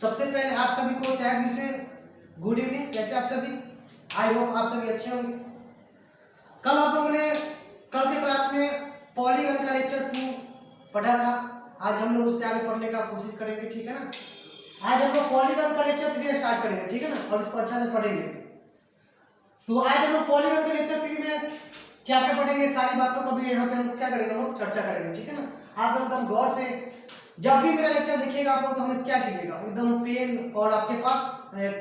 सबसे पहले आप सभी को तहे दिल से गुड इवनिंग। कैसे आप सभी? आई होप आप सभी अच्छे होंगे। कल आप लोगों ने कल के क्लास में पॉलीगन का लेक्चर 2 पढ़ा था। आज हम लोग उससे आगे पढ़ने का कोशिश करेंगे, ठीक है ना। आज हम लोग पॉलीगन का लेक्चर 3 स्टार्ट करेंगे, ठीक है ना, और इसको अच्छा से पढ़ेंगे। तो आज हम लोग पॉलीगन के लेक्चर 3 में क्या क्या पढ़ेंगे, सारी बातों को भी यहाँ पे हम क्या करेंगे, हम लोग चर्चा करेंगे, ठीक है ना। आप लोग एकदम गौर से जब भी मेरा लेक्चर देखिएगा आप लोग तो हमें क्या कीजिएगा, एकदम पेन और आपके पास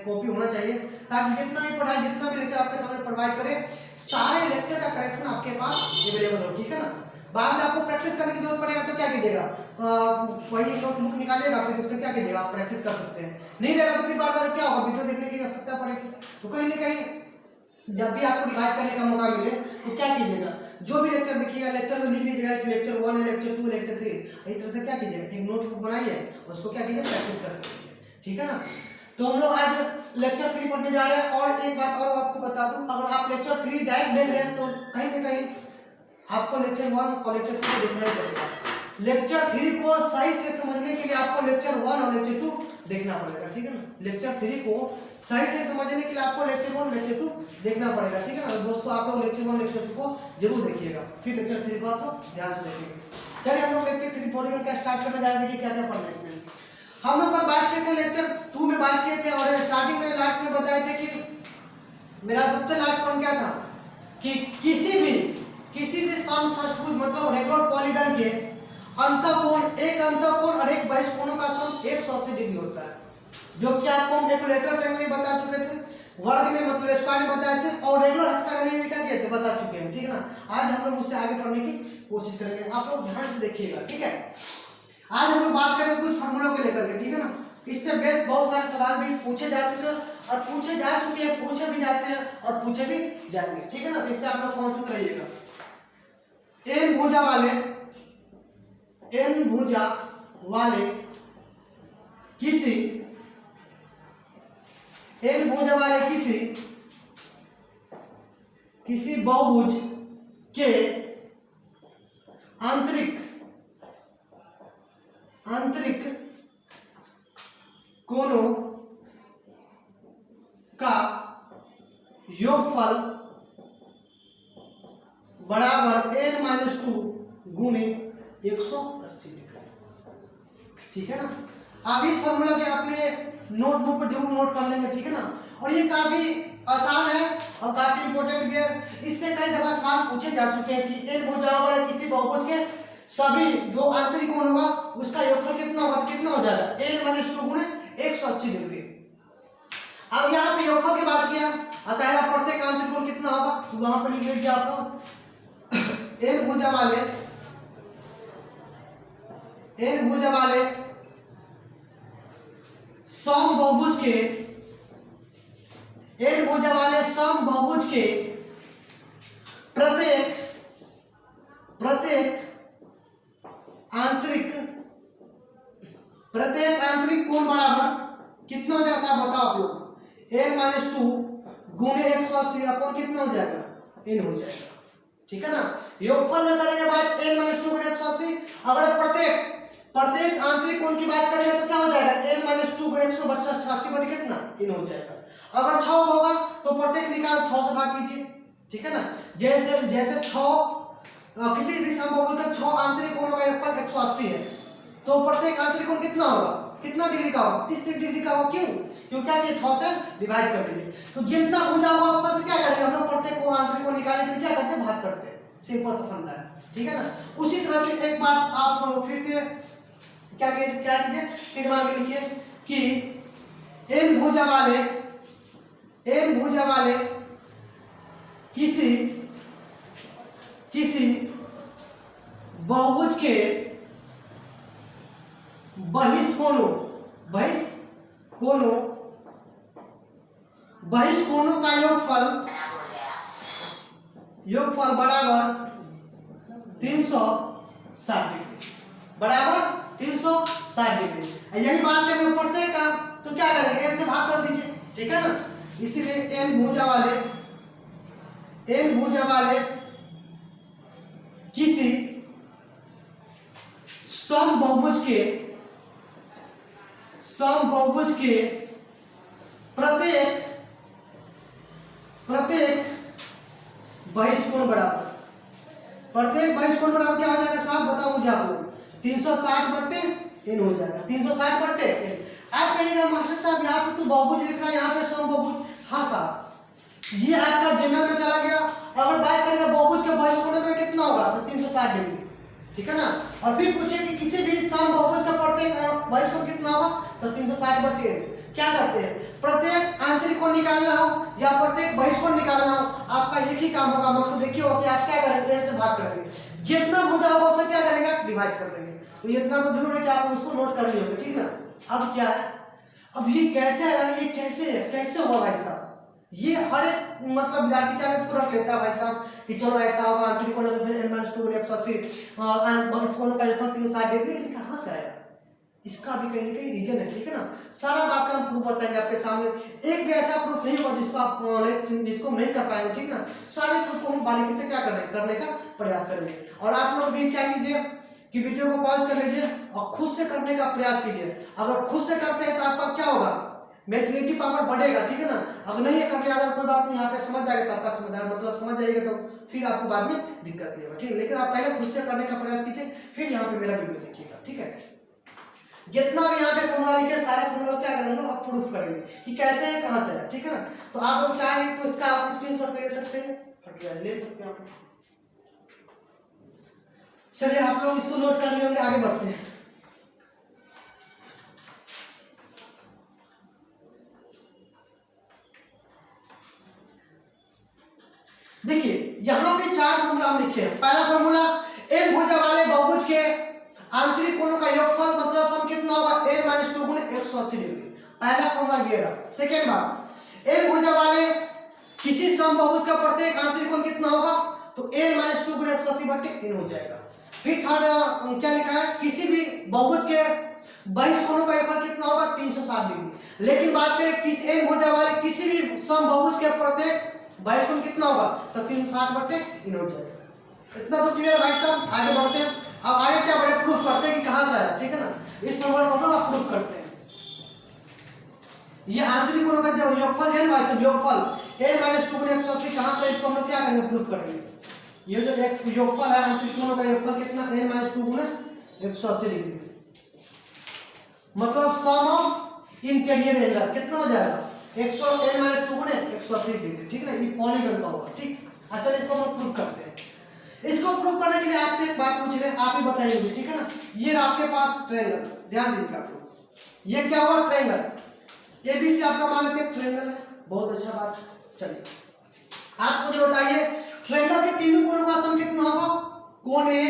कॉपी होना चाहिए, ताकि जितना भी पढ़ाई, जितना भी लेक्चर आपके सामने प्रोवाइड करे, सारे लेक्चर का करेक्शन आपके पास अवेलेबल हो, ठीक है ना। बाद में आपको प्रैक्टिस करने की जरूरत पड़ेगा तो क्या कीजिएगा, वही नोटबुक निकालिएगा, फिर उससे क्या कीजिएगा, आप प्रैक्टिस कर सकते हैं। नहीं रहेगा तो फिर बार बार क्या होगा, वीडियो देखने की आवश्यकता पड़ेगी। तो कहीं ना कहीं जब भी आपको रिवाइज करने का मौका मिले तो क्या कीजिएगा, जो भी लेक्चर देखिएगा लेक्चर में लिख लीजिएगा, लेक्चर 1 है, लेक्चर 2, लेक्चर 3, इस तरह से क्या कीजिएगा, एक नोटबुक बनाइए, उसको क्या कीजिए, प्रैक्टिस करते रहिए, ठीक है ना। तो हम लोग आज लेक्चर 3 पढ़ने जा रहे हैं। और एक बात और आपको बता दूं, अगर आप लेक्चर 3 डायरेक्ट देख रहे हैं तो कहीं ना कहीं आपको लेक्चर 1 और लेक्चर 2 देखना ही पड़ेगा। लेक्चर 3 को सही से समझने के लिए आपको लेक्चर 1 और लेक्चर 2 देखना पड़ेगा, ठीक है ना। लेक्चर 3 को सही से समझने के लिए आपको लेक्चर 1 लेक्चर 2 देखना पड़ेगा, ठीक है ना दोस्तों। आप लोग लेक्चर 1 लेक्चर 2 को जरूर देखिएगा, फिर लेक्चर 3 को आप लोग ध्यान से देखेंगे। चलिए हम लोग लेक्चर 3 पॉलीगन का स्टार्ट करने जा रहे हैं। क्या क्या पढ़ना है इसमें, हम लोग कल बात किए थे, लेक्चर 2 में बात किए थे, और स्टार्टिंग में लास्ट में बताए थे कि मेरा सबसे लास्ट पॉइंट क्या था कि किसी भी समषष्ठभुज मतलब रेगुलर पॉलीगन के अंतःकोण, एक अंतःकोण और एक बहिष्कोणों का सम 180 डिग्री होता है, जो कि आपको हम इक्विलेटरल ट्रायंगल में बता चुके थे, वर्ग में मतलब स्क्वायर में बताए थे, और रेगुलर हेक्सागन में क्या किए थे, बता चुके हैं, ठीक है ना। आज हम लोग उससे आगे पढ़ने की कोशिश करेंगे, आप लोग ध्यान से देखिएगा, ठीक है। आज हम लोग बात करेंगे कुछ फॉर्मूलों को लेकर के, ठीक है ना। इस पे बेस बहुत सारे सवाल भी पूछे जा चुके हैं, और पूछे जा चुके हैं, पूछे भी जाते हैं और पूछे भी जाएंगे, ठीक है ना। तो इस पे आप लोग कॉन्शियस रहिएगा। n भुजा वाले किसी बहुभुज के आंतरिक कोणों का योगफल बराबर n-2 गुणे 180 डिग्री, ठीक है ना। आप इस फॉर्मूला के अपने नोटबुक पर जरूर नोट कर लेंगे, ठीक है ना। और ये काफी आसान है और काफी इंपॉर्टेंट भी है। इससे कई दफा सवाल पूछे जा चुके हैं कि n भुजा वाले किसी बहुभुज के सभी जो आंतरिक कोण होगा उसका योगफल कितना होगा, कितना हो जाएगा, n-2 गुणे 180 डिग्री। अब यहाँ पे योगफल की बात किया, अतः प्रत्येक आंतरिक कोण कितना होगा, तो वहां पर लिख लीजिए आपको n भुजा वाले सम बहुभुज के प्रत्येक आंतरिक कोण बराबर कितना हो जाएगा, बताओ आप लोग, n-2 गुणे 180 अपॉन कितना हो जाएगा, n हो जाएगा, ठीक है ना। योगफल में करेंगे बात n-2 गुणे 180। अगर प्रत्येक आंतरिक कोण की बात करेंगे तो क्या हो जाएगा, n-2 गुणे 180 बटे कितना, n हो जाएगा। अगर 6 होगा तो प्रत्येक निकाल 6 से भाग कीजिए, ठीक है ना। जैसे 6 किसी भी समबाहु के 6 आंतरिक कोणों का योगफल 180 है, तो प्रत्येक आंतरिक कोण कितना होगा, कितना डिग्री का होगा, 30 डिग्री का होगा। क्यों, क्योंकि 6 से डिवाइड कर देंगे, तो जितना भुजा होगा ऊपर से क्या करेंगे हम लोग, प्रत्येक कोण आंतरिक कोण निकालने के लिए क्या करते हैं, भाग करते हैं, सिंपल सा फंडा है, ठीक है ना। उसी तरह से एक बात आप फिर से क्या कीजिए, तीरमान में लिखिए कि n भुजा वाले किसी बहुभुज के बहिष्कोणों का योगफल बराबर 360 डिग्री, बराबर 360 डिग्री। यही बात करेंगे प्रत्येक का, तो क्या करेंगे, n से भाग कर दीजिए, ठीक है ना। इसीलिए n भुजा वाले किसी समबहुभुज के प्रत्येक बहिष्कोण बराबर, प्रत्येक बहिष्कोण बराबर क्या हो जाएगा साहब, बताओ मुझे आप लोग, 360/n हो जाएगा, 360/n। आप कहिएगा मास्टर साहब यहाँ पे तो बहुभुज लिख रहा है, यहाँ पे समबहुभुज। हाँ साहब, ये आपका जनरल में चला गया। अगर बात करेंगे बहुभुज के बहिष्कोण में कितना होगा, तो 360 डिग्री, ठीक है ना। और फिर पूछे कि किसी भी समबहुभुज का प्रत्येक बहिष्कोण कितना होगा, तो 360/n। क्या करते हैं, प्रत्येक आंतरिक कोण निकालना हो या प्रत्येक बहिष्कोण निकालना हो, आपका एक ही काम होगा, मकसद देखिए होगा कि आप क्या करेंगे, n से भाग करेंगे, जितना भुजा होगा उससे क्या करेंगे, आप डिवाइड कर देंगे। तो इतना तो जरूर है कि आप उसको नोट कर लिए, ठीक ना। अब क्या है, अब ये कैसे है, ये कैसे है, कैसे होगा भाई साहब, ये हर एक मतलब विद्यार्थी क्या इसको रख लेता है भाई साहब कि चलो ऐसा होगा, आंतरिक कोण n-2 180 बहिष्कोण का योगफल 360 डिग्री, लेकिन कहाँ से आया, इसका भी कहीं ना कहीं रीजन है, ठीक है ना। सारा बात का हम प्रूफ बताएंगे आपके सामने, एक भी ऐसा प्रूफ नहीं होगा जिसको आप जिसको हम नहीं कर पाएंगे, ठीक ना। सारे प्रूफ को हम बारीकी से क्या करने का प्रयास करेंगे। और आप लोग भी क्या कीजिए कि वीडियो को पॉज कर लीजिए और खुद से करने का प्रयास कीजिए। अगर खुद से करते हैं तो आपका क्या होगा, मेंटलिटी पावर बढ़ेगा, ठीक है ना। अगर नहीं है करने आता कोई बात नहीं, यहाँ पे समझ जाएगा तो आपका समझदार मतलब समझ जाएगा, तो फिर आपको बाद में दिक्कत नहीं होगा, ठीक है। लेकिन आप पहले खुद से करने का प्रयास कीजिए, फिर यहाँ पे मेरा वीडियो देखिएगा, ठीक है। जितना भी यहाँ पे फॉर्मूला लिखे सारे फॉर्मूला क्या करेंगे, आप प्रूफ करेंगे कि कैसे है, कहाँ से है, ठीक है ना। तो आप लोग चाहेंगे तो इसका आप स्क्रीनशॉट ले सकते हैं, ले सकते हैं आप। चलिए आप लोग इसको नोट कर लिए होंगे, आगे बढ़ते हैं। देखिए यहाँ पे 4 फॉर्मूला हम लिखे हैं। पहला फॉर्मूला, n भुजा वाले बहुभुज के आंतरिक कोणों का योगफल मतलब सम कितना होगा, n-2 गुणे 180 डिग्री। पहला फॉर्मूला ये रहा। सेकेंड बात, n भुजा वाले किसी समबहुभुज का प्रत्येक आंतरिक कोण कितना होगा, तो n-2 गुणे 180/n हो जाएगा। फिर थर्ड क्या लिखा है, किसी भी बहुभुज के बहिष्कोणों का योगफल कितना होगा, 360 डिग्री। लेकिन बात करें किस n भुजा वाले किसी भी समबहुभुज के प्रत्येक बहिष्कोण कितना होगा, तो 360/n हो जाएगा। इतना तो क्लियर भाई साहब, आगे बढ़ते हैं। अब आगे क्या बड़े प्रूफ करते हैं कि कहां से आया, ठीक है ना। इस फॉर्मूला को हम प्रूफ करते हैं। ये आंतरिक कोणों का जो योगफल है ना भाई साहब, योगफल n-2 गुणे 180 कहां से, इसको हम लोग क्या करेंगे, प्रूफ करेंगे। ये जो एक योगफल है आंतरिक कोणों का योगफल कितना, n-2 गुणे 180 डिग्री, मतलब सम ऑफ इंटीरियर एंगल कितना हो जाएगा, n-2 गुणे 180 डिग्री, ठीक है ना। ये पॉलीगन का होगा, ठीक। अच्छा इसको हम प्रूफ करते हैं। इसको प्रूफ करने के लिए आपसे एक बात पूछ रहे हैं, आप ही बताइए, ठीक है ना। ये आपके पास ट्रायंगल, ध्यान दीजिए आप लोग, ये क्या हुआ, ट्रायंगल एबीसी आपका मान लेते हैं ट्रायंगल है, बहुत अच्छा बात। चलिए आप मुझे बताइए ट्रायंगल के तीनों कोणों का सम कितना होगा, कोण ए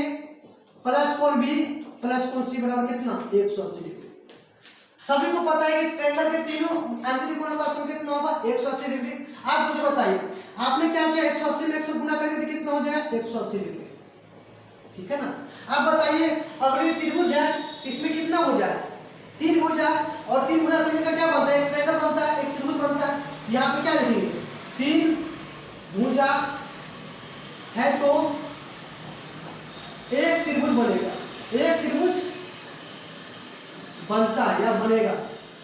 प्लस कोण बी प्लस कोण सी बराबर कितना, 180 डिग्री। सभी को पता है कि ट्रायंगल के तीनों आंतरिक कोणों का सम कितना होगा, 180 डिग्री। आप मुझे बताइए आपने क्या किया, 180 में 100 से गुना करके कितना हो जाएगा, 180 डिग्री, ठीक है ना। आप बताइए अगर ये त्रिभुज है, इसमें कितना भुजा है, 3 भुजा, और 3 भुजा से मिलकर क्या बनता है, एक ट्रायंगल बनता है, एक त्रिभुज बनता है। यहाँ पे क्या लिखेंगे, 3 भुजा है तो एक त्रिभुज बनेगा, एक त्रिभुज बनता है या बनेगा,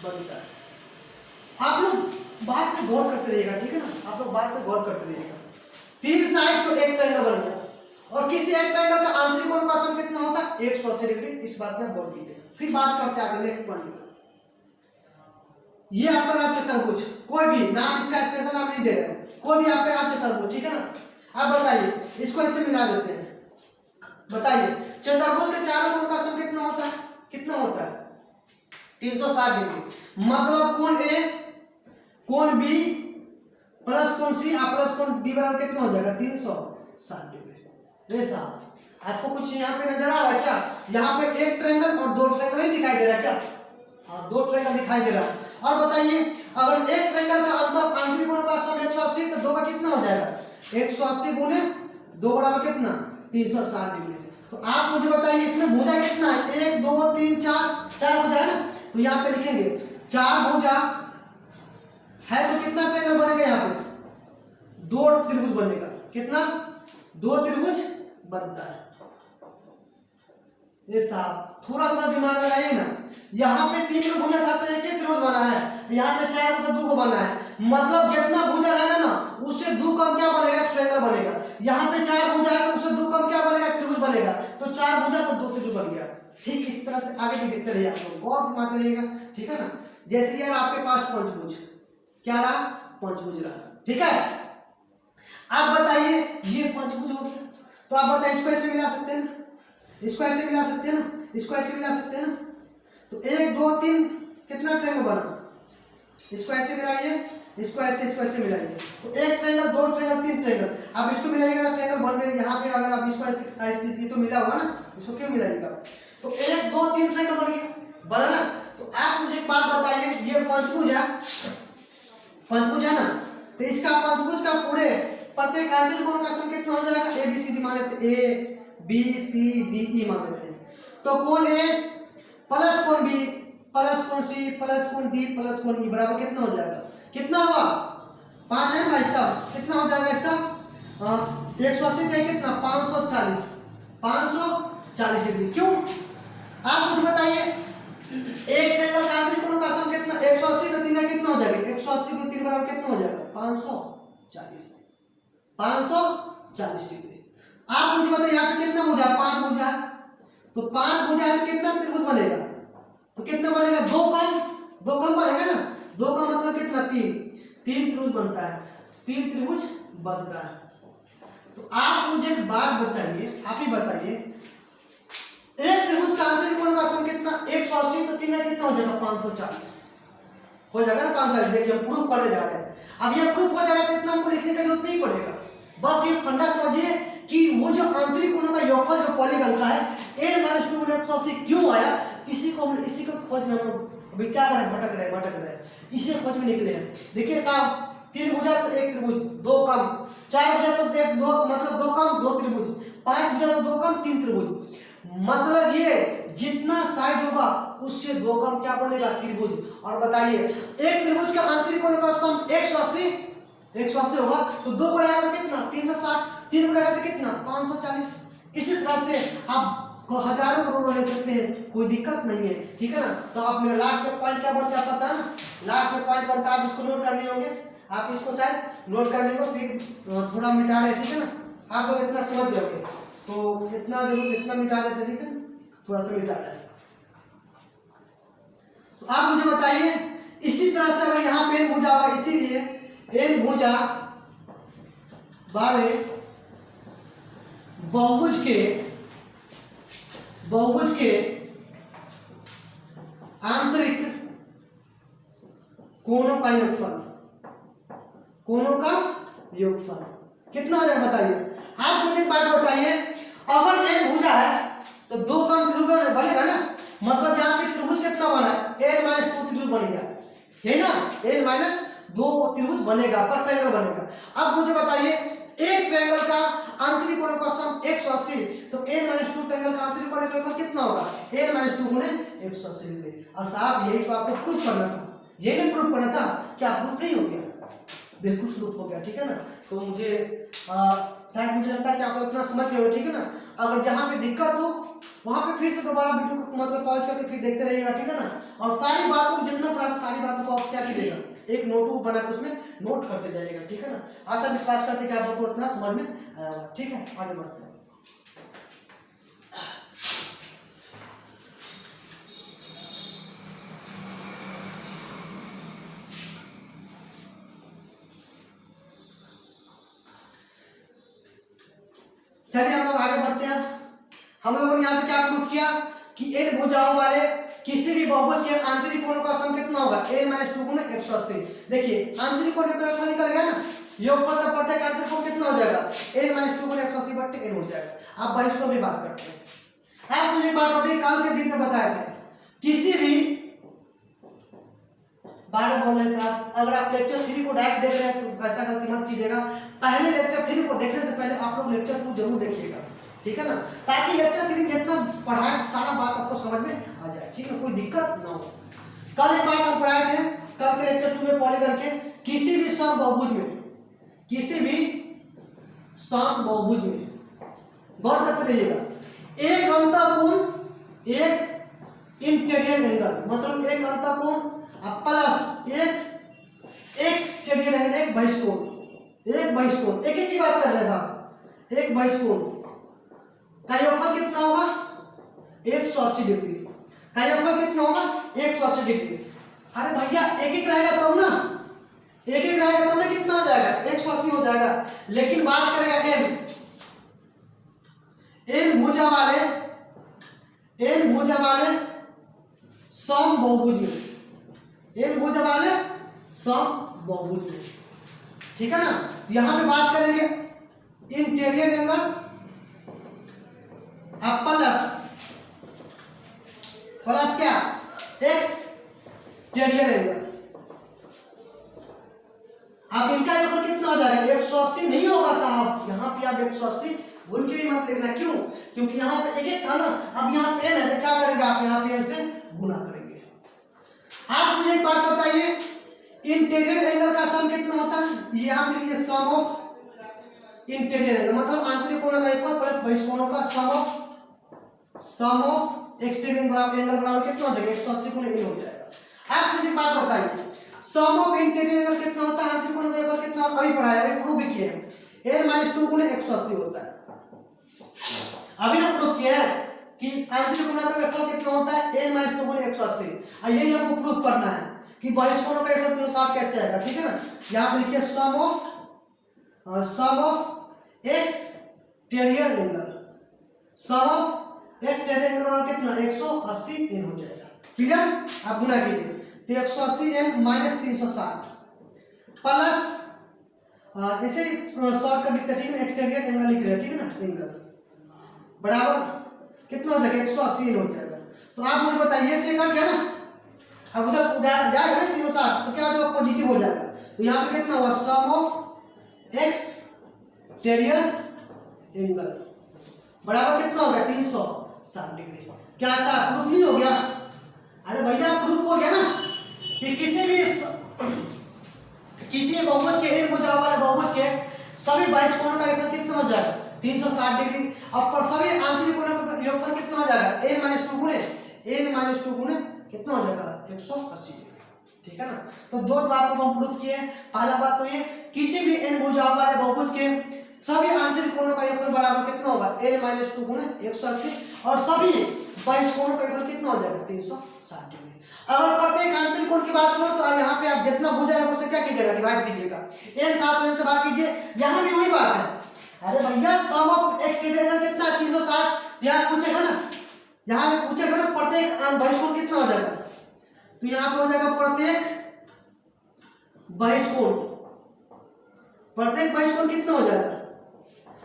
बनता है। आप लोग बात पे गौर करते रहिएगा, ठीक है ना, आप लोग बात पे गौर करते रहिएगा। 3 साइड तो एक ट्रायंगल बन गया, और किसी एक ट्रायंगल का आंतरिक कोण का सम कितना होता है, 180 डिग्री। इस बात पे गौर कीजिएगा। फिर बात करते हैं आगे नेक्स्ट पॉइंट का। ये आपका राज चतुर्भुज, कोई भी नाम इसका स्पेशल नाम नहीं दे रहे हैं, कोई भी आपका राज चतुर्भुज, ठीक है ना। आप बताइए इसको ऐसे मिला देते हैं, बताइए चतुर्भुज के चारों कोण का सम कितना होता है, कितना होता है, 360 डिग्री। मतलब कोण ए कोण बी प्लस कोण सी प्लस कोण डी बराबर कितना हो जाएगा, 360 डिग्री। ये साहब आपको कुछ यहाँ पे नजर आ रहा है क्या, यहाँ पे एक ट्रायंगल और 2 ट्रायंगल नहीं दिखाई दे रहा है क्या, हाँ 2 ट्रायंगल दिखाई दे रहा है। और बताइए अगर एक ट्रायंगल का आंतरिक कोण का सम 180 तो 2 का कितना हो जाएगा, 180 गुने 2 बराबर कितना, 360 डिग्री। तो आप मुझे बताइए इसमें भुजा कितना है, 1 2 3 4 भुजा है ना। तो यहाँ पे लिखेंगे 4 भुजा है तो कितना ट्रायंगल बनेगा, यहाँ पे 2 त्रिभुज बनेगा, कितना, 2 त्रिभुज बनता है। ये साहब थोड़ा थोड़ा दिमाग लगाइए ना, यहाँ पे 3 को भुजा था तो एक ही त्रिभुज बना है, यहाँ पे 4 को तो 2 को बना है, मतलब जितना भुजा रहेगा ना उससे 2 कम क्या बनेगा, ट्रायंगल बनेगा। यहाँ पे 4 भुजा है तो उससे 2 कम क्या बनेगा, त्रिभुज बनेगा। तो 4 भुजा तो 2 त्रिभुज बन गया। ठीक इस तरह से आगे भी देखते रहिए, आप लोग गौर फरमाते रहिएगा, ठीक है ना। जैसे यार आपके पास पंचभुज क्या रहा, पंचभुज रहा, ठीक है। आप बताइए ये पंचभुज हो गया, तो आप बताइए इसको ऐसे मिला सकते हैं ना, इसको ऐसे मिला सकते हैं ना, इसको ऐसे मिला सकते हैं ना। तो 1 2 3 कितना ट्रायंगल बना, इसको ऐसे मिलाइए, इसको ऐसे मिलाइए, तो 1 ट्रायंगल 2 ट्रायंगल 3 ट्रायंगल। आप इसको मिलाइएगा तो ट्रायंगल बन रहे, यहाँ पे अगर आप इसको ऐसे तो मिला होगा ना, इसको क्यों मिलाइएगा। तो 1 2 3 ट्रायंगल बन गया, बना ना। तो आप मुझे एक बात बताइए, ये पंचभुज है, पंचभुज है ना, तो इसका पंचभुज का पूरे प्रत्येक आंतरिक कोण का सम कितना हो जाएगा, ए बी सी डी मान लेते हैं, A B C D E मान लेते हैं। तो कोण ए प्लस कोण बी प्लस कोण सी प्लस कोण डी प्लस कोण ई बराबर कितना हो जाएगा, कितना हुआ 5 है भाई साहब, कितना हो जाएगा इसका 180 का कितना 540 डिग्री। क्यों आप मुझे बताइए, एक ट्रायंगल का आंतरिक कोण का सम कितना 180 का 3 कितना हो जाएगा, 180 को 3 बराबर कितना हो जाएगा 540 डिग्री। आप मुझे बताइए यहाँ पे कितना भुजा, 5 भुजा, तो 5 भुजा है तो कितना त्रिभुज बनेगा, तो कितना बनेगा 2 कम बनेगा ना, 2 का मतलब कितना 3 त्रिभुज बनता है, 3 त्रिभुज बनता है। तो आप मुझे एक बात बताइए, आप ही बताइए, एक त्रिभुज का आंतरिक कोण का सम कितना 180, तो 3 कितना हो जाएगा 540 हो जाएगा ना 540। देखिए हम प्रूफ करने जा रहे हैं, अब ये प्रूफ हो जाएगा तो इतना हमको लिखने का जरूरत नहीं पड़ेगा, बस ये फंडा समझिए कि वो जो आंतरिक कोणों का योगफल जो पॉलीगन का है a - 2 × 180 क्यों आया, इसी को खोज में हम लोग अभी क्या करें, भटक रहे, इसी खोज में निकले हैं। देखिए साहब 3 भुजा तो 1 त्रिभुज, 2 कम, 4 भुजा तो 2 मतलब 2 कम 2 त्रिभुज, 5 भुजा तो 2 कम 3 त्रिभुज, मतलब ये जितना साइड होगा उससे 2 कम क्या बनेगा, त्रिभुज। और बताइए एक त्रिभुज का आंतरिक कोण का सम 180 होगा, तो 2 बढ़ाएगा तो कितना 360, 3 बढ़ाएगा तो कितना 540। इसी तरह से आप हजारों करोड़ों ले सकते हैं, कोई दिक्कत नहीं है, ठीक है ना। तो आप मेरा लास्ट में पॉइंट क्या बनता है पता है ना, लास्ट में पॉइंट बनता है, आप इसको नोट कर लिए होंगे, आप इसको शायद नोट कर लेंगे, फिर थोड़ा मिटा रहे, ठीक है ना, आप लोग इतना समझ गए होंगे, तो इतना जरूर इतना मिटा देते, ठीक है ना, थोड़ा सा मिटा रहे। तो आप मुझे बताइए इसी तरह से अगर यहाँ पे n भुजा होगा, इसीलिए n भुजा बारे बहुभुज के आंतरिक कोणों का योगफल कितना हो जाएगा बताइए। आप मुझे एक बात बताइए, अगर n भुजा है तो 2 कम त्रिभुज बनेगा ना, मतलब यहाँ पे त्रिभुज कितना बना है n - 2 त्रिभुज बनेगा, है ना, n - 2 त्रिभुज बनेगा, पर ट्रायंगल बनेगा। अब मुझे बताइए एक ट्रायंगल का आंतरिक कोण का सम 180, तो n - 2 ट्रायंगल का आंतरिक कोण का योगफल कितना होगा n - 2 गुणे 180 डिग्री। और साहब यही तो आपको प्रूफ करना था, यही नहीं प्रूफ करना था, क्या प्रूफ नहीं हो गया, बिल्कुल प्रूफ हो गया, ठीक है ना। तो मुझे शायद मुझे लगता है कि आप लोग इतना समझ गए हो, ठीक है ना। अगर जहाँ पे दिक्कत हो वहाँ पे फिर से दोबारा वीडियो को मतलब पॉज करके फिर देखते रहिएगा, ठीक है ना। और सारी बातों को जितना पढ़ा सारी बातों को आप क्या कीजिएगा, एक नोटबुक बना के उसमें नोट करते जाइएगा, ठीक है ना। आशा विश्वास करते कि आप लोगों को इतना समझ में आया होगा, ठीक है। आगे बढ़ते हैं। चलिए हम लोग आगे बढ़ते हैं। हम लोगों ने यहाँ पे क्या प्रूफ किया कि n भुजाओं वाले किसी भी बहुभुज के आंतरिक कोण का सम कितना होगा n - 2 गुणे 180। देखिए आंतरिक कोण का योगफल निकल गया ना, योगफल का प्रत्येक आंतरिक कोण कितना हो जाएगा n - 2 गुणे 180/n हो जाएगा। आप भाई इसको भी बात करते हैं। आप मुझे बात बताइए, कल के दिन में बताए थे किसी भी 12 बोल रहे साहब, अगर आप लेक्चर 3 को डायरेक्ट देख रहे हैं तो ऐसा गलती मत कीजिएगा, पहले लेक्चर 3 को देखने से पहले आप लोग लेक्चर 2 जरूर देखिएगा, ठीक है ना, ताकि लेक्चर 3 जितना पढ़ाए सारा बात आपको समझ में आ जाए, ठीक है, कोई दिक्कत ना हो। कल एक बात हम पढ़ाए थे, कल के लेक्चर 2 में पॉलीगन के किसी भी समबाहुभुज में गौर करते रहिएगा, एक इंटीरियर एंगल, मतलब एक अंतःकोण प्लस एक एक्सटीरियर एंगल, एक बहिष्कोण, एक बहिष्कोण, एक एक की बात कर रहे हैं साहब, एक बहिष्कोण का योगफल कितना होगा 180 डिग्री, का योगफल कितना होगा 180 डिग्री। अरे भैया एक एक रहेगा तब ना, एक एक रहेगा तब ना कितना हो जाएगा 180 हो जाएगा। लेकिन बात करेगा एन भुजा वाले सम बहुभुज में, एन भुजा वाले सम बहुभुज में, ठीक है ना। यहां पे बात करेंगे इंटीरियर एंगल प्लस क्या एक्सटीरियर एंगल। अब इनका योगफल कितना हो जाएगा 180 नहीं होगा साहब, यहाँ पे आप 180 भूल के भी मत लिखना, क्यों, क्योंकि यहाँ पे एक एक था ना, अब यहाँ पे है तो क्या करेंगे आप यहाँ पे से गुना करेंगे। आप मुझे एक बात बताइए, इंटीरियर एंगल का सम कितना होता है, यहाँ पे ये सम ऑफ इंटीरियर एंगल मतलब आंतरिक कोणों का योगफल प्लस बहिष्कोणों का सम ऑफ एक्सटीरियर एंगल बराबर कितना हो जाएगा 180 गुना इन हो जाएगा। आप मुझे बात बताइए सम ऑफ इंटीरियर एंगल कितना होता है, आंतरिक कोणों का योगफल कितना होता है, अभी पढ़ाया है, प्रूव भी किया है, n-2 गुना 180 होता है। अभी ना प्रूव किया है कि आंतरिक कोणों का योगफल कितना होता है n-2 गुना 180, और यही हमको प्रूव करना है कि बहिष्कोणों का योगफल 360 कैसे आएगा, ठीक है ना। यहाँ पे लिखिए sum of exterior angle, sum of exterior angle बराबर कितना 180 n हो जाएगा, क्लियर। आप गुना कीजिए तो 180 n माइनस 360 प्लस ऐसे शॉर्टकट लिखते हैं, ठीक है, एक्सटीरियर एंगल लिख रहे हैं, ठीक है ना, एंगल बराबर कितना हो जाएगा 180 n हो जाएगा। तो आप मुझे बताइए से कट गया ना, अब उधर जाएगा ना 360 तो क्या जो पॉजिटिव हो जाएगा, तो यहाँ पे कितना हुआ सम ऑफ एक्सटीरियर एंगल बराबर कितना हो गया 360 डिग्री। क्या ऐसा प्रूफ नहीं हो गया? अरे भैया प्रूफ हो गया ना कि किसी बहुभुज के एक भुजा वाले बहुभुज के सभी 22 कोणों का योगफल कितना हो जाएगा 360 डिग्री, और पर सभी आंतरिक कोणों का योगफल कितना हो जाएगा n-2 गुणे कितना हो जाएगा 180 डिग्री, ठीक है ना। तो दो बातों को हम प्रूफ किए। पहला बात तो ये किसी भी n भुजाओं वाले बहुभुज के सभी आंतरिक कोणों का योगफल बराबर कितना होगा n-2 गुणे 180, और सभी 22 कोणों का योगफल कितना हो जाएगा 360 डिग्री। अगर प्रत्येक आंतरिक कोण की बात करो तो यहाँ पे आप जितना भुजा है उससे क्या कीजिएगा डिवाइड कीजिएगा, n था तो n से भाग कीजिए, यहाँ भी वही बात है। अरे भैया सम ऑफ एक्सटीरियर एंगल कितना 360, यहाँ पूछेगा ना, यहाँ पूछेगा ना प्रत्येक 22 कोण कितना हो जाएगा, तो यहाँ पे हो जाएगा प्रत्येक 22 कोण कितना हो जाएगा।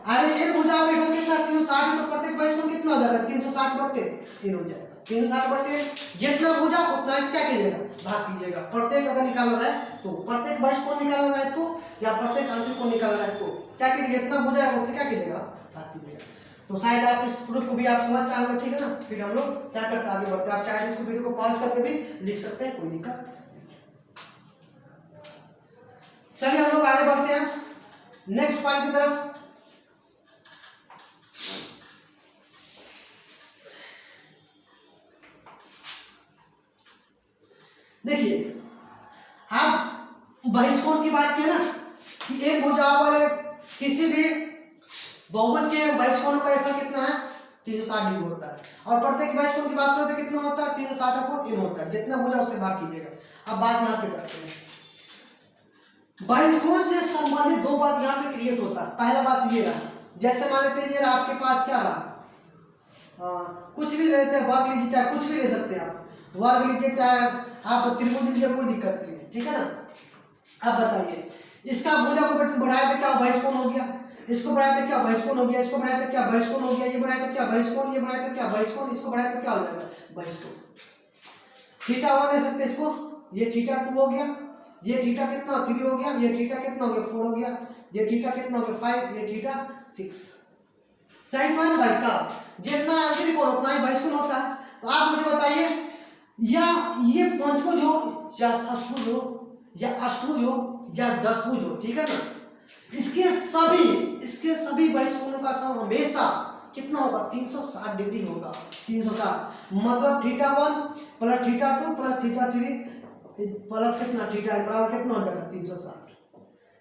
अरे एक भुजा का योगफल कितना 360 है, तो प्रत्येक 22 कोण कितना हो जाएगा 360 बटे 3 हो जाएगा, 360 बटे जितना भुजा उतना इस क्या कीजिएगा भाग कीजिएगा। प्रत्येक अगर निकालना है तो प्रत्येक 22 कोण निकालना है तो, या प्रत्येक आंतरिक कोण निकालना है तो क्या कीजिएगा, जितना भुजा है उससे क्या कीजिएगा भाग कीजिएगा। तो शायद आप इस प्रूफ को भी आप समझ पाएंगे, ठीक है ना। फिर हम लोग क्या करते हैं आगे बढ़ते हैं, आप चाहे इसको वीडियो को पॉज करके भी लिख सकते हैं, कोई दिक्कत नहीं। चलिए हम लोग आगे बढ़ते हैं नेक्स्ट पॉइंट की तरफ। देखिए आप बहिष्कोण की बात की ना कि एक भुजा वाले किसी भी बहुभुज के बहिष्कोणों का योगफल कितना है 360 डिग्री होता है, और प्रत्येक बहिष्कोण की बात करें तो कितना होता है 360 अपॉन n होता है, जितना भुजा उससे भाग कीजिएगा। अब बात यहाँ पे करते हैं, बहिष्कोण से संबंधित दो बात यहाँ पे क्रिएट होता है। पहला बात ये रहा, जैसे मान लेते हैं आपके पास क्या रहा, कुछ भी लेते हैं, वर्ग लीजिए, चाहे कुछ भी ले सकते हैं आप, वर्ग लीजिए चाहे आप त्रिभुज लीजिए, कोई दिक्कत नहीं है, ठीक है ना। अब बताइए इसका भुजा को बढ़ाया तो क्या बहिष्कोण हो गया, इसको बढ़ाया तो क्या बहिष्कोण हो गया, इसको बढ़ाया तो क्या बहिष्कोण हो गया, ये बढ़ाया तो क्या बहिष्कोण, ये बढ़ाया तो क्या बहिष्कोण, इसको बढ़ाया तो क्या हो जाएगा बहिष्कोण। थीटा 1 ले सकते इसको, ये थीटा 2 हो गया, ये थीटा कितना 3 हो गया, ये थीटा कितना हो गया 4 हो गया, ये थीटा कितना हो गया 5, ये थीटा 6। सही तो है भाई साहब, जितना आंतरिक कोण उतना ही बहिष्कोण होता है। तो आप मुझे बताइए या ये पंचभुज हो या षष्ठभुज हो या अष्टभुज हो या दशभुज हो, ठीक है ना, इसके सभी बहिष्कोणों का सम हमेशा कितना होगा 360 डिग्री होगा। 360 मतलब theta 1 plus theta 2 plus theta 3 plus कितना थीटा बराबर कितना हो जाएगा 360।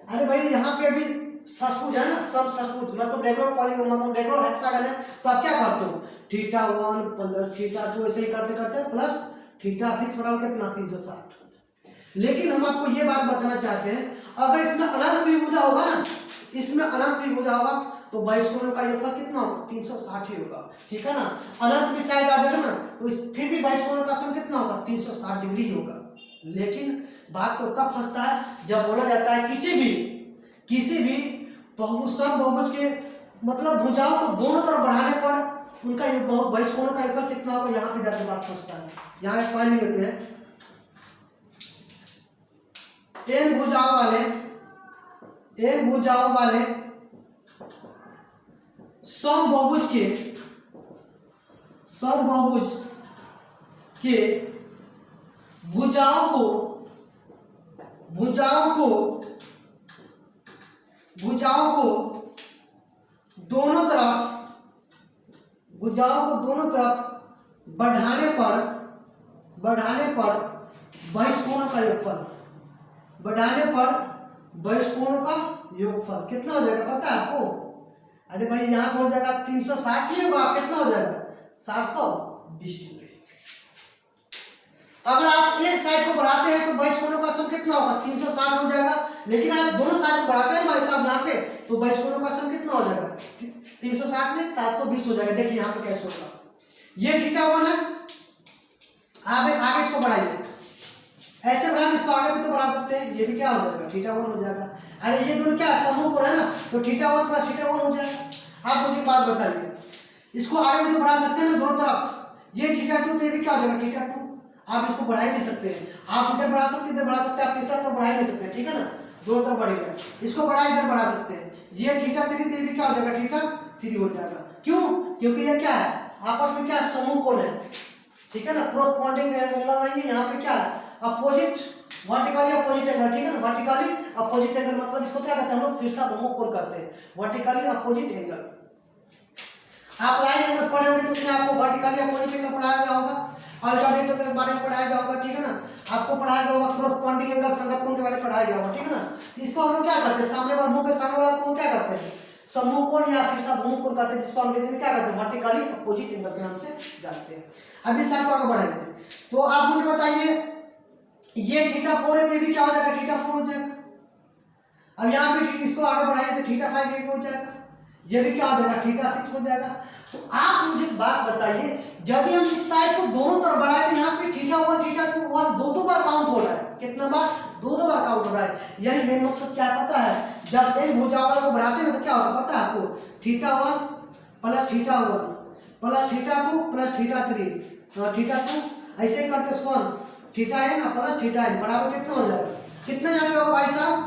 अरे भाई यहाँ पे अभी षष्भुज है ना, सब षष्भुज मतलब रेगुलर पॉलीगॉन मतलब रेगुलर हेक्सागन है, तो आप क्या करते हो थीटा 1 प्लस थीटा 2 ऐसे ही करते करते प्लस थीटा 6 बराबर कितना 360। लेकिन हम आपको ये बात बताना चाहते हैं, अगर इसमें अनंत विभुजा होगा ना, इसमें अनंत विभुजा होगा तो बहिष्कोणों का योगफल कितना होगा 360 ही होगा, ठीक है ना। अनंत भी साइड आ जाएगा ना तो फिर भी बहिष्कोणों का सम कितना होगा 360 डिग्री होगा। लेकिन बात तो तब फंसता है जब बोला जाता है किसी भी बहुभुज सम बहुभुज के मतलब भुजाओं को दोनों तरफ बढ़ाने पर उनका बहिष्कोणों का योगफल कितना होगा, यहाँ पे जाके बात फंसता है। यहाँ एक पॉइंट लेते हैं, n भुजाओं वाले सम बहुभुज के भुजाओं को दोनों तरफ बढ़ाने पर बहिष्कोणों का योगफल कितना हो जाएगा पता है आपको। अरे भाई यहाँ पे हो जाएगा 360 ही होगा, कितना हो जाएगा 720 डिग्री। अगर आप एक साइड को बढ़ाते हैं तो बहिष्कोणों का सम कितना होगा 360 हो जाएगा, लेकिन आप दोनों साइड को बढ़ाते हैं भाई साहब यहाँ पे तो बहिष्कोणों का सम कितना हो जाएगा 360 में 720 हो जाएगा। देखिए यहाँ पे कैसे होगा, ये थीटा 1 है, आप आगे इसको बढ़ाइए, ऐसे बढ़ा इसको आगे भी तो बढ़ा सकते हैं, ये भी क्या हो जाएगा थीटा 1 हो जाएगा। अरे ये दोनों क्या समूह कोण है ना, तो थीटा 1 प्लस थीटा 1 हो जाएगा। आप मुझे बात बताइए, इसको आगे भी तो बढ़ा सकते हैं ना दोनों तरफ, ये थीटा 2 तो ये भी क्या हो जाएगा थीटा 2। आप इसको बढ़ा ही नहीं सकते हैं, आप इधर बढ़ा सकते हैं इधर बढ़ा सकते हैं, आप तीसरा तरफ बढ़ा ही नहीं सकते, ठीक है ना, दोनों तरफ बढ़ेगा। इसको बढ़ा इधर बढ़ा सकते हैं, ये थीटा 3 तो ये भी क्या हो जाएगा थीटा 3 हो जाएगा। क्यों? क्योंकि ये क्या है आपस में क्या समूह कोण है, ठीक है ना, कोरस्पॉन्डिंग एंगल नहीं है, यहाँ पे क्या है अपोजिट वर्टिकली अपोजिट एंगल, ठीक है ना, वर्टिकली अपोजिट एंगल मतलब इसको क्या कहते हैं हम लोग शीर्षाभिमुख कोण कहते हैं, वर्टिकली अपोजिट एंगल। आप लाइन एंगल्स पढ़े होंगे तो उसमें आपको वर्टिकली अपोजिट एंगल पढ़ाया गया होगा, अल्टरनेटिव के बारे में पढ़ाया गया होगा, ठीक है ना, आपको पढ़ाया गया होगा कोरस्पॉन्डिंग एंगल संगत कोण के बारे में पढ़ाया गया होगा, ठीक है ना। इसको हम लोग क्या कहते हैं सामने वाले मुंह के सामने वाला कोण क्या कहते हैं समूह कोण या शीर्षाभिमुख कोण कहते हैं, जिसको अंग्रेजी में क्या कहते हैं वर्टिकली अपोजिट एंगल के नाम से जानते हैं। अभी साइड को आगे बढ़ाएंगे, तो आप मुझे बताइए ये थीटा 4 है तो ये भी क्या हो जाएगा थीटा 4 हो जाएगा। अब यहाँ पे इसको आगे बढ़ाएंगे तो थीटा 5 ये भी हो जाएगा, ये भी क्या हो जाएगा थीटा 6 हो जाएगा। तो आप मुझे बात बताइए यदि हम इस साइड को दोनों तरफ बढ़ाए तो यहाँ पे थीटा 1 थीटा 2 1 दो बार काउंट हो रहा है, कितना बार दो बार काउंट हो रहा है। यही मेन मकसद क्या पता है, जब इन भुजाओं को बढ़ाते हैं तो क्या होगा पता है आपको, theta 1 plus theta 1 plus theta 2 plus theta 3 theta 2 ऐसे ही करते हैं, थीटा है ना प्लस थीटा है बराबर कितना हो जाएगा, कितना यहाँ पे होगा भाई साहब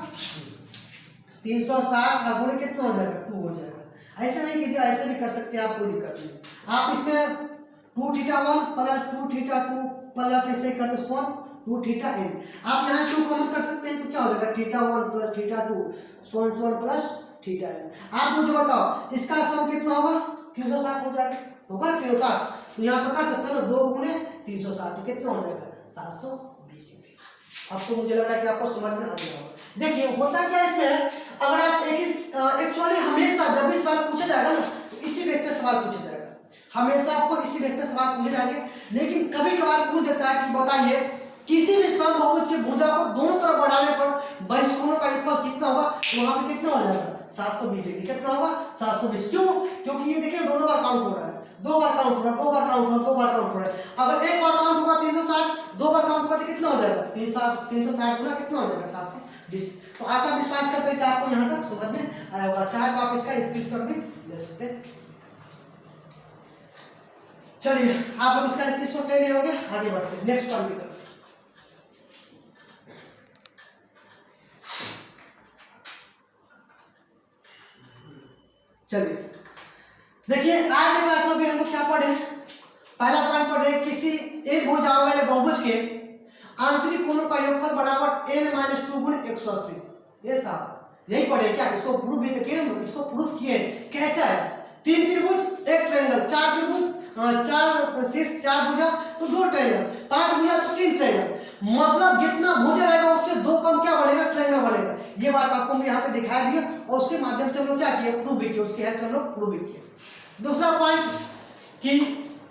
360 का गुणे कितना हो जाएगा 2 हो जाएगा। ऐसे नहीं कीजिए, ऐसे भी कर सकते हैं आप, कोई दिक्कत नहीं। आप इसमें 2 थीटा 1 प्लस 2 थीटा 2 प्लस ऐसे ही करते 2 थीटा n, आप यहाँ 2 कॉमन कर सकते हैं तो क्या हो जाएगा theta 1 plus theta 2 plus theta n। आप मुझे बताओ इसका सम कितना होगा 360 हो जाएगा, होगा 360, तो यहाँ पर कर सकते हैं ना 2 गुणे 360 तो कितना हो जाएगा 720 डिग्री। अब तो मुझे लग रहा है कि आपको समझ में आ गया होगा। देखिए होता क्या है इसमें, अगर आप एक्चुअली हमेशा जब भी सवाल पूछा जाएगा ना तो इसी बेस पे सवाल पूछा जाएगा, हमेशा आपको इसी बेस पे सवाल पूछे जाएंगे। लेकिन कभी कभार पूछ देता है कि बताइए किसी भी समबाहु की भुजा को दोनों तरफ बढ़ाने पर बहिष्कोणों का योगफल कितना होगा, तो वहां पे कितना हो जाएगा 720 डिग्री, कितना होगा 720। क्यों? क्योंकि ये देखिए दो बार काउंट हो रहा है, दो बार काउंट हो रहा है, दो बार काउंट हो रहा है, दो बार काउंट हो रहा है। अगर एक बार काउंट होगा 360, दो बार काउंट होगा तो कितना हो जाएगा 360 गुना कितना हो जाएगा 720। तो आशा विश्वास करते हैं कि आपको यहाँ तक समझ में आया होगा, चाहे तो आप इसका स्क्रीनशॉट भी ले सकते हैं। चलिए आप लोग इसका स्क्रीनशॉट ले लिए होंगे, आगे बढ़ते हैं नेक्स्ट पॉइंट की तरफ। चलिए देखिए आज के क्लास में भी हम लोग क्या पढ़े, पहला पॉइंट पढ़े किसी एक भुजाओं वाले बहुभुज के आंतरिक कोणों का योगफल बराबर n-2 गुणे 180। ये साहब यही पढ़े क्या, इसको प्रूफ भी तो किए, इसको प्रूफ किए कैसा है, तीन त्रिभुज एक ट्रायंगल, चार त्रिभुज, चार शीर्ष, चार भुजा तो दो ट्रायंगल, पांच भुजा तो तीन ट्रायंगल। मतलब जितना भुजा रहेगा उससे दो कम क्या बनेगा, ट्रायंगल बनेगा। ये बात आपको मैं यहाँ पे दिखाया दिया और उसके माध्यम से हम लोग क्या किए, प्रूव भी किए, उसकी हेल्प से हम लोग प्रूव भी किए। दूसरा पॉइंट कि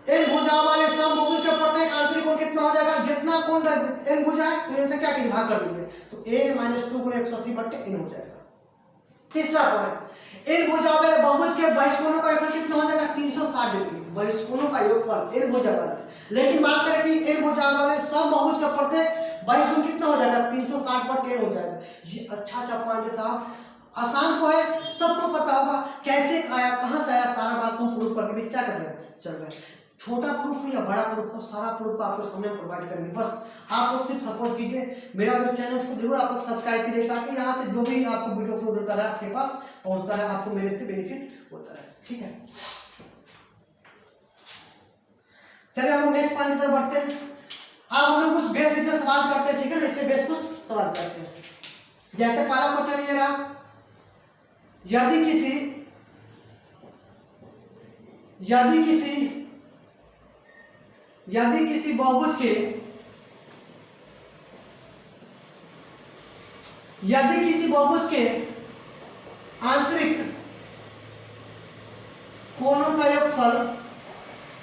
एन भुजाओं वाले समभुज के प्रत्येक आंतरिक कोण कितना हो जाएगा, जितना कोण एन भुजा है तो इनसे क्या करेंगे, भाग कर देंगे, तो n - 2 × 180/n हो जाएगा। तीसरा पॉइंट, इन भुजाओं वाले बहुभुज के बहिष्कोणों का योगफल कितना हो जाएगा, 360 डिग्री। बहिष्कोणों का योगफल इन भुजा वाले, लेकिन बात करें कि इन भुजा वाले समभुज का प्रत्येक बहिष्कोण कितना हो जाएगा, 360/n हो जाएगा। ये अच्छा पॉइंट है साहब, आसान तो है, सबको पता होगा कैसे आया, कहां से आया, सारा बात को प्रूफ करके भी क्या कर रहे हैं, चल रहे हैं। छोटा प्रूफ हो या बड़ा प्रूफ हो, सारा प्रूफ आपको सामने प्रोवाइड करेंगे। बस आप लोग सिर्फ सपोर्ट कीजिए, मेरा जो चैनल उसको जरूर आप लोग सब्सक्राइब कीजिए, ताकि यहाँ से जो भी आपको वीडियो अपलोड होता रहे आपके पास पहुंचता रहे, आपको मेरे से बेनिफिट होता रहे। ठीक है, चलिए हम नेक्स्ट पॉइंट की तरफ बढ़ते हैं। अब हम लोग कुछ बेसिक सवाल करते हैं, ठीक है ना, इसके बेस कुछ सवाल करते हैं। जैसे पहला क्वेश्चन ये रहा, यदि किसी बहुभुज के आंतरिक कोणों का योगफल,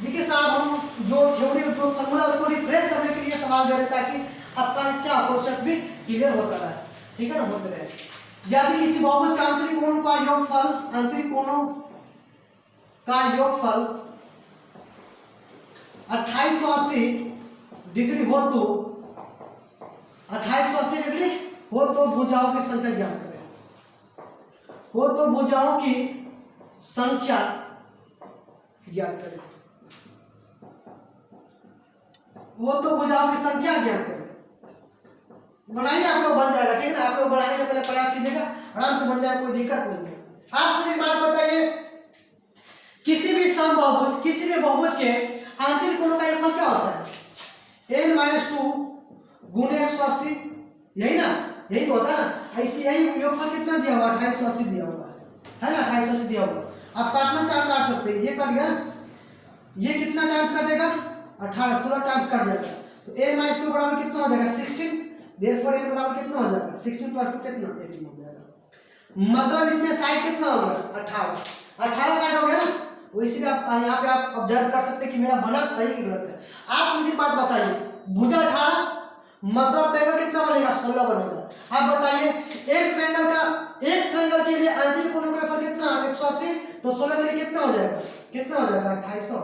देखिए साहब हम जो थ्योरी जो फॉर्मूला उसको रिफ्रेश करने के लिए सवाल दे रहे ताकि आपका क्या कॉन्सेप्ट भी क्लियर होता रहे, ठीक है ना, होते रहे। यदि किसी बहुभुज का आंतरिक कोणों का योगफल 2880 डिग्री हो तो 2880 डिग्री हो तो भुजाओं की संख्या ज्ञात करें। हो तो भुजाओं की संख्या ज्ञात करें। वो तो भुजाओं की संख्या ज्ञात करें। बनाइए, आप लोग बन जाएगा, ठीक है ना। आप लोग बनाने का पहले प्रयास कीजिएगा, आराम से बन जाएगा, कोई दिक्कत नहीं है। आप मुझे बात बताइए, किसी भी बहुभुज के आंतरिक कोणों का योगफल क्या होता है, n - 2 × 180, यही ना, यही तो होता है ना। ऐसे यही योगफल कितना दिया हुआ, 2880 दिया हुआ है ना, 2880 दिया हुआ। आप काटना चाह काट सकते हैं, ये कट गया, ये कितना टाइम्स कटेगा, 16 टाइम्स कट जाएगा, तो n - 2 बराबर कितना हो जाएगा, 16। देयरफॉर n बराबर कितना हो जाएगा, 16 + 2 कितना, 18 हो जाएगा। मतलब इसमें साइड कितना हो गया, 18 साइड हो गया ना। इसीलिए आप यहाँ पे आप ऑब्जर्व कर सकते हैं कि मेरा बना सही कि गलत है। आप मुझे बात बताइए, भुजा 18 मतलब ट्रायंगल कितना बनेगा, 16 बनेगा। आप बताइए एक ट्रायंगल के लिए आंतरिक कोणों का योगफल कितना, 180, तो 16 के लिए कितना हो जाएगा, 2880।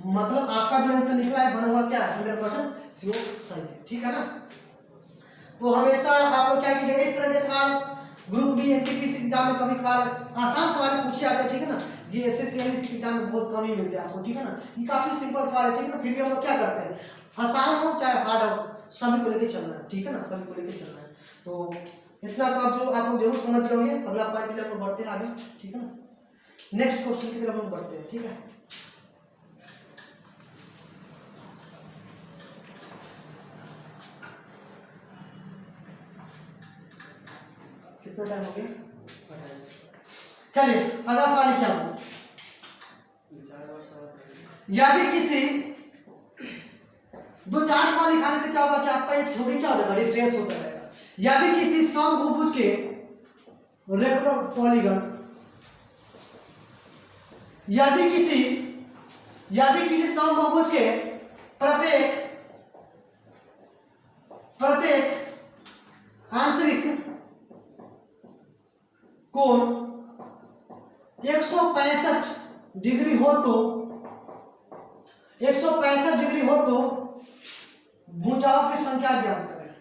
मतलब आपका जो आंसर निकला है बना हुआ क्या है, 100% श्योर सही है, ठीक है ना। तो हमेशा आप लोग क्या कीजिएगा, इस तरह के सवाल ग्रुप डी एनटीपीसी एग्जाम में कभी कभार आसान सवाल पूछे जाते हैं, ठीक है ना। जी एसएससी की एग्जाम में बहुत कम ही मिलते हैं आपको, ठीक है ना। ये काफी सिंपल सवाल है, ठीक है ना। फिर भी हम लोग क्या करते हैं, आसान हो चाहे हार्ड हो, सभी को लेके चलना है, ठीक है ना, सभी को लेके चलना है। तो इतना तो आप लोग जरूर समझ गए होंगे। अगला पॉइंट के लिए हम लोग बढ़ते हैं आगे, ठीक है ना। नेक्स्ट क्वेश्चन की तरफ हम लोग बढ़ते हैं, ठीक है। कितना टाइम हो गया, चलिए अगला सवाल क्या हो, यदि किसी 2-4 सवाल लिखाने से क्या होगा कि आपका ये थ्योरी क्या हो जाएगा, रिफ्रेश होता रहेगा। यदि किसी समभुज के रेक्टेंगुलर पॉलीगन, यदि किसी समभुज के प्रत्येक आंतरिक कोण 165 डिग्री हो तो 165 डिग्री हो तो भुजाओं की संख्या ज्ञात करें।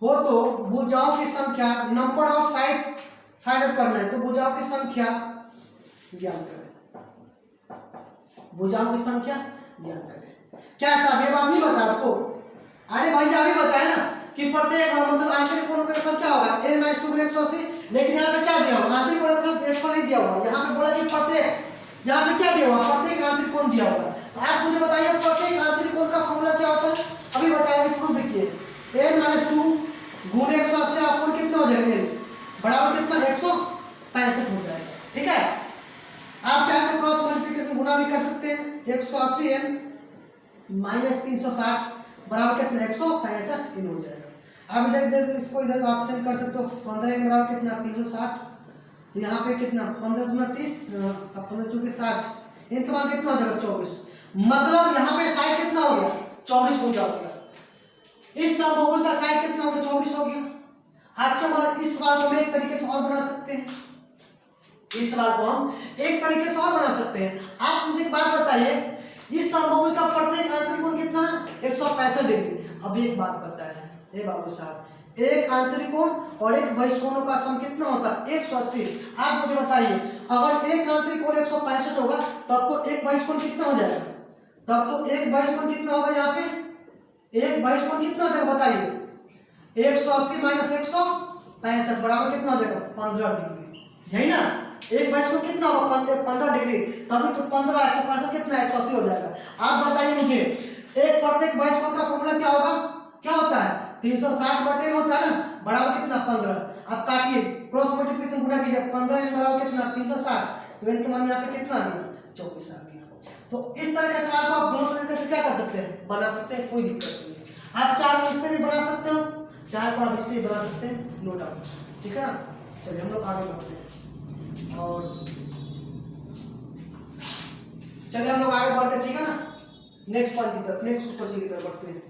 हो तो भुजाओं की संख्या, number of sides find out करना है, तो भुजाओं की संख्या ज्ञात करें। भुजाओं की संख्या ज्ञात करें। क्या साहब ये बात नहीं बता आपको, अरे भैया अभी बताया ना कि प्रत्येक मतलब आंतरिक कोणों का योगफल क्या होगा, n - 2 × 180। लेकिन यहाँ पे क्या दिया हुआ, आंतरिक कोण का योगफल नहीं दिया हुआ। यहाँ पे बोला कि प्रत्येक, यहाँ पे क्या दिया हुआ, प्रत्येक आंतरिक कोण दिया हुआ। तो आप मुझे बताइए प्रत्येक आंतरिक कोण का फॉर्मूला क्या होता है, अभी बताया, प्रूफ भी किए। n - 2 × 180 आपको कितना हो जाएगा, n बराबर कितना, 165 हो जाएगा, ठीक है। आप क्या 180 n माइनस 360 बराबर कितना 165 इन हो जाएगा। अब इधर इधर इसको इधर ऑप्शन कर सकते हो, 15 n बराबर कितना 360, तो यहाँ पे कितना 15 दूना 30, 15 चौके 60, इनके बाद कितना हो जाएगा 24, मतलब यहाँ पे साइड कितना हो गया 24 हो गया। इस बहुभुज का साइड कितना हो गया 24 हो गया। आपके बाद इस सवाल को हम एक तरीके से और बना सकते हैं, इस सवाल को हम एक तरीके से और बना सकते हैं। आप मुझे एक बात बताइए, इस बहुभुज का प्रत्येक आंतरिक कोण कितना है 165 डिग्री। अब एक बात पता है ए बाबू साहब, एक आंतरिक कोण और एक बहिष्कोणों का सम कितना होता है 180। आप मुझे बताइए, अगर एक आंतरिक कोण 165 होगा तब तो एक बहिष्कोण कितना हो जाएगा, तब तो एक बहिष्कोण कितना होगा, यहाँ पे एक बहिष्कोण कितना हो जाएगा बताइए, 180 माइनस 165 बराबर कितना हो जाएगा 15 डिग्री, यही ना। एक बहिष्कोण कितना होगा 15 डिग्री, तभी तो 15 165 कितना 180 हो जाएगा। आप बताइए मुझे, एक प्रत्येक बहिष्कोण का फॉर्मूला क्या होगा, क्या होता है 360/n होता है ना, बराबर कितना 15। आप काटिए, क्रॉस मल्टीप्लिकेशन गुणा कीजिए, 15 n बराबर कितना 360, तो n के मान यहाँ पे कितना आ गया 24 आ गया। तो इस तरह के सवाल को आप दोनों तरीके से क्या कर सकते हैं, बना सकते हैं, कोई दिक्कत नहीं है। आप चाहे तो इससे भी बना सकते हो, चाहे तो आप इससे भी बना सकते हैं, नो डाउट, ठीक है ना। चलिए हम लोग आगे बढ़ते हैं और चलिए हम लोग आगे बढ़ते हैं, ठीक है ना, नेक्स्ट पॉइंट की तरफ, नेक्स्ट क्वेश्चन की तरफ बढ़ते हैं।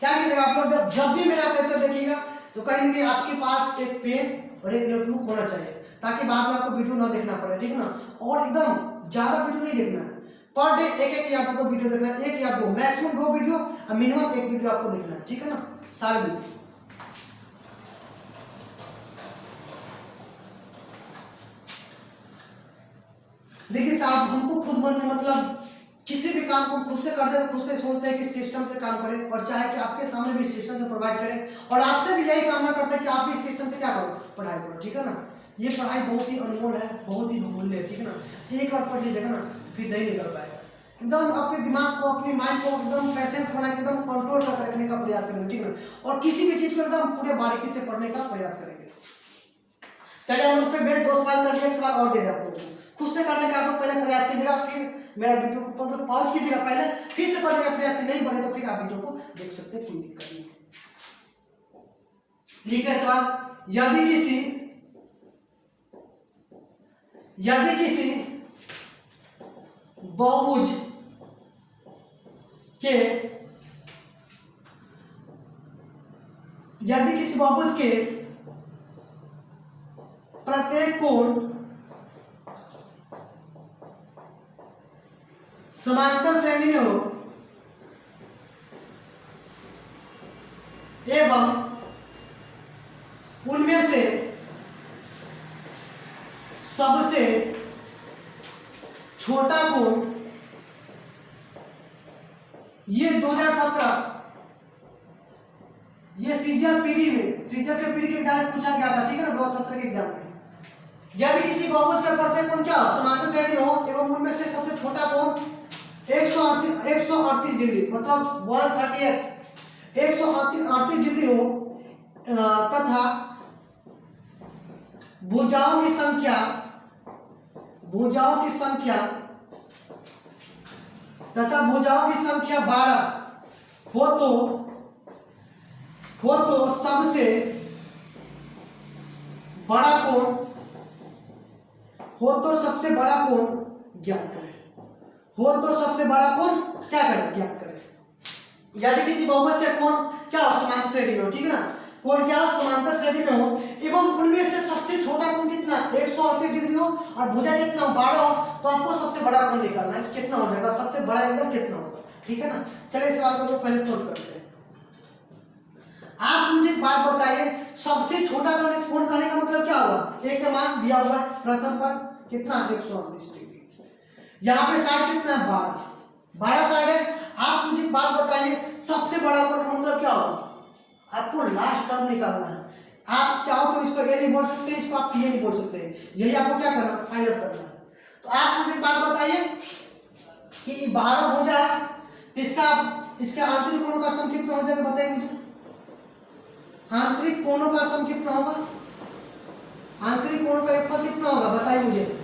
क्या कीजिएगा आप लोग, जब भी मेरा लेक्चर देखिएगा तो कहीं ना कहीं आपके पास एक पेन और एक नोटबुक होना चाहिए, ताकि बाद में आपको वीडियो ना देखना पड़े, ठीक है ना। और एकदम ज्यादा वीडियो नहीं देखना है, पर डे एक एक या दो वीडियो देखना है, एक या दो, मैक्सिमम 2 वीडियो और मिनिमम 1 वीडियो आपको देखना है, ठीक है ना, सारे वीडियो। देखिए साहब, हमको खुद मन में मतलब किसी भी काम को खुद से करते हैं, खुद से सोचते हैं कि सिस्टम से काम करें, और चाहे कि आपके सामने भी सिस्टम से प्रोवाइड करें, और आपसे भी यही कामना करते हैं कि आप भी सिस्टम से क्या करो, पढ़ाई करो, ठीक है ना। ये पढ़ाई बहुत ही अनमोल है, बहुत ही बहुमूल्य है, ठीक है ना। एक बार पढ़ लीजिएगा ना फिर नहीं निकल पाएगा। एकदम अपने दिमाग को, अपनी माइंड को एकदम पेशेंस बना के एकदम कंट्रोल कर रखने का प्रयास करेंगे, ठीक है ना। और किसी भी चीज को एकदम पूरे बारीकी से पढ़ने का प्रयास करेंगे। चलिए हम उस पर बेस 2 सवाल कर लिए, एक सवाल और दे दिया आपको, खुद से करने का आप लोग पहले प्रयास कीजिएगा, फिर मेरा वीडियो को मतलब पॉज कीजिएगा पहले, फिर से करने का प्रयास, नहीं बने तो फिर आप वीडियो को देख सकते हैं, कोई दिक्कत नहीं। लिख रहे सवाल, यदि किसी बहुभुज के प्रत्येक कोण समांतर श्रेणी में हो एवं उनमें से सबसे छोटा कोण, ये 2017 ये सीजर पीडी में, सीजर के पीडी के एग्जाम में पूछा गया था, ठीक है ना, 2017 के एग्जाम में। यदि किसी बहुभुज का प्रत्येक कोण क्या हो समांतर श्रेणी में हो एवं उनमें से सबसे छोटा कोण 138 डिग्री मतलब 138 डिग्री हो, तथा भुजाओं की संख्या तथा भुजाओं की संख्या 12 हो तो सबसे बड़ा कोण ज्ञात करें। हो तो सबसे बड़ा कोण क्या करें, ज्ञात करें। यदि किसी बहुभुज का कोण क्या हो समांतर श्रेणी में हो, ठीक है ना, कोण क्या हो समांतर श्रेणी में हो एवं उनमें से सबसे छोटा कोण कितना 138 डिग्री हो और भुजा कितना 12 हो, तो आपको सबसे बड़ा कोण निकालना है, कितना हो जाएगा, सबसे बड़ा एंगल कितना होगा, ठीक है ना। चलिए सवाल को पहले सोल्व करते हैं। आप मुझे एक बात बताइए, सबसे छोटा कोण कहने का मतलब क्या हुआ, एक का मान दिया हुआ है प्रथम पर कितना 138 डिग्री, यहाँ पे साइड कितना है 12 साइड है। आप मुझे एक बात बताइए, सबसे बड़ा कोण का मतलब क्या होगा, आपको लास्ट टर्म निकालना है। आप चाहो तो इसको ए नहीं बोल सकते, इसको आप ये नहीं बोल सकते, यही आपको क्या करना है, फाइंड आउट करना है। तो आप मुझे एक बात बताइए कि 12 भुजा है तो इसके आंतरिक कोणों का सम कितना हो जाएगा, बताइए मुझे। आंतरिक कोणों का सम कितना होगा, आंतरिक कोणों का योगफल कितना होगा बताइए मुझे।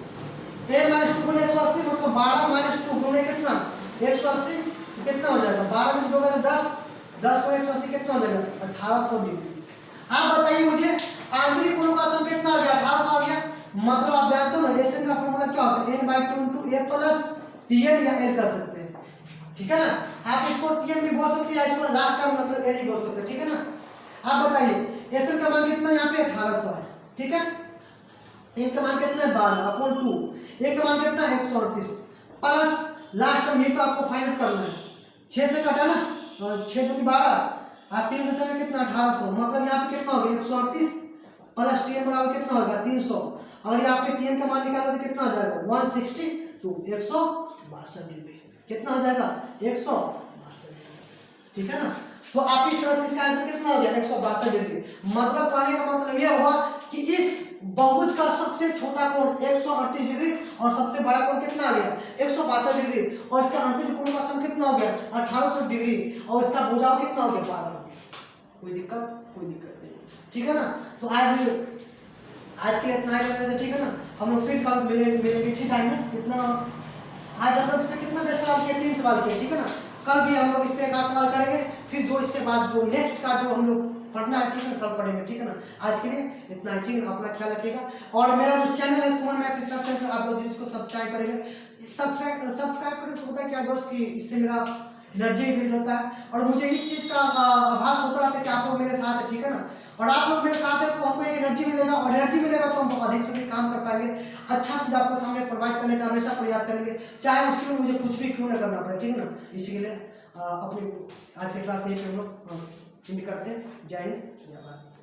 a - 2 × 180 कितना हो जाएगा 1800 डिग्री। आप बताइए मुझे आंतरिक कोण का सम कितना आ गया 1800 आ गया। मतलब आप जानते हो ना एसएन का फॉर्मूला क्या होता है n/2 * a + tn या l कर सकते हैं, ठीक है ना। आप इसको tn भी बोल सकते हैं या इसको लास्ट टर्म मतलब l ही बोल सकते हैं, ठीक है ना। आप बताइए एसएन का मान कितना यहाँ पे 1800 है, ठीक है। n का मान कितना है 12/2, a का मान कितना है 138 प्लस लास्ट टर्म ये तो आपको फाइंड आउट करना है 6 से काटा ना 6 दूनी 12 और 3 से चले कितना 1800 मतलब यहाँ पे कितना हो गया 138 प्लस tn बराबर कितना होगा 300। अगर यहाँ पे tn का मान निकालो तो कितना हो जाएगा 160 तो 162 डिग्री कितना हो जाएगा 162 डिग्री, ठीक है ना। तो आप इस तरह से इसका आंसर कितना हो गया 162 डिग्री। मतलब कहने का मतलब यह हुआ कि इस बहुभुज का सबसे छोटा कोण 138 डिग्री और सबसे बड़ा कोण कितना आ गया 162 डिग्री और इसका आंतरिक कोण का सम कितना हो गया 1800 डिग्री और इसका भुजाओ कितना हो गया 12 हो गया। कोई दिक्कत नहीं, ठीक है ना। तो आज के इतना ही, ठीक है ना। हम लोग फिर कल मिलेंगे इसी टाइम में। कितना आज हम लोग इस पे कितना बेस्ट सवाल किए 3 सवाल किए, ठीक है ना। कल भी हम लोग इस पे एक आध सवाल करेंगे, फिर जो इसके बाद जो नेक्स्ट का जो हम लोग पढ़ना है, ठीक है, कल पढ़ेंगे, ठीक है ना। आज के लिए इतना ही, ठीक है। अपना ख्याल रखिएगा और मेरा जो चैनल है सुमन मैथ रिसर्च सेंटर, आप लोग इसको सब्सक्राइब करेंगे। सब्सक्राइब करने से होता है क्या दोस्त कि इससे मेरा एनर्जी बिल्ड होता है और मुझे इस चीज़ का आभास होता रहता है कि आप लोग मेरे साथ है, ठीक है ना। और आप लोग मेरे साथ है तो हमको एक एनर्जी मिलेगा और एनर्जी मिलेगा तो हम अधिक से अधिक काम कर पाएंगे, अच्छा चीज़ आपको सामने प्रोवाइड करने का हमेशा प्रयास करेंगे, चाहे उसके लिए मुझे कुछ भी क्यों ना करना पड़े, ठीक है ना। इसी के लिए अपनी आज के क्लास यही पे हम लोग करते हैं। जय हिंद।